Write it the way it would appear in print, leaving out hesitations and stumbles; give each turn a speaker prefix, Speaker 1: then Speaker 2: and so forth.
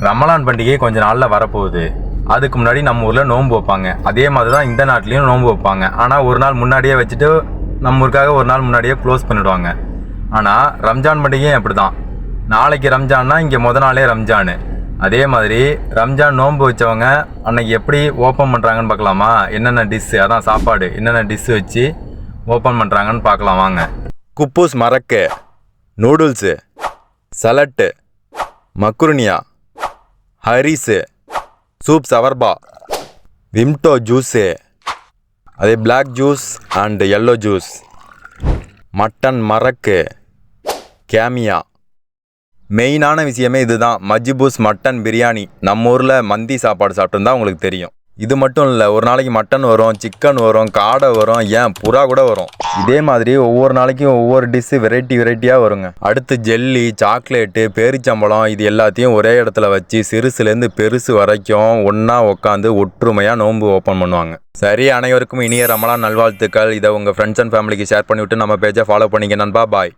Speaker 1: ரமலான் பண்டிகை கொஞ்ச நாளில் வரப்போகுது. அதுக்கு முன்னாடி நம்ம ஊரில் நோன்பு வைப்பாங்க. அதே மாதிரி தான் இந்த நாட்டிலையும் நோன்பு வைப்பாங்க. ஆனால் ஒரு நாள் முன்னாடியே வச்சுட்டு நம்ம ஊருக்காக ஒரு நாள் முன்னாடியே க்ளோஸ் பண்ணிவிடுவாங்க. ஆனால் ரம்ஜான் பண்டிகையும் அப்படி தான். நாளைக்கு ரம்ஜான்னா இங்கே நாளே ரம்ஜானு. அதே மாதிரி ரம்ஜான் நோன்பு வச்சவங்க அன்னைக்கு எப்படி ஓப்பன் பண்ணுறாங்கன்னு பார்க்கலாமா? என்னென்ன டிஷ்ஷு, அதான் சாப்பாடு, என்னென்ன டிஷ்ஷு வச்சு ஓப்பன் பண்ணுறாங்கன்னு பார்க்கலாம் வாங்க. குப்பூஸ் மரக்கு, நூடுல்ஸு, சலட்டு, மக்ருனியா, ஹரிஸு, சூப் சவர்பா, விம்டோ ஜூஸு, அதே black juice and yellow juice, mutton மரக்கு, கேமியா. மெயினான விஷயமே இதுதான், மஜ்பூஸ் மட்டன் பிரியாணி. நம்ம ஊரில் மந்தி சாப்பாடு சாப்பிட்டுருந்தா உங்களுக்கு தெரியும். இது மட்டும் இல்லை, ஒரு நாளைக்கு மட்டன் வரும், சிக்கன் வரும், காடை வரும், ஏன் புறா கூட வரும். இதே மாதிரி ஒவ்வொரு நாளைக்கும் ஒவ்வொரு டிஷ்ஷு வெரைட்டியாக வருங்க. அடுத்து ஜெல்லி, சாக்லேட்டு, பேரிச்சம்பழம், இது எல்லாத்தையும் ஒரே இடத்துல வச்சு சிறுசுலேருந்து பெருசு வரைக்கும் ஒன்றா உட்காந்து ஒற்றுமையாக நோன்பு ஓப்பன் பண்ணுவாங்க. சரி, அனைவருக்கும் இனிய ரமலான் நல்வாழ்த்துக்கள். இதை உங்கள் ஃப்ரெண்ட்ஸ் அண்ட் ஃபேமிலிக்கு ஷேர் பண்ணிவிட்டு நம்ம பேஜை ஃபாலோ பண்ணிக்க நண்பா. பாய்.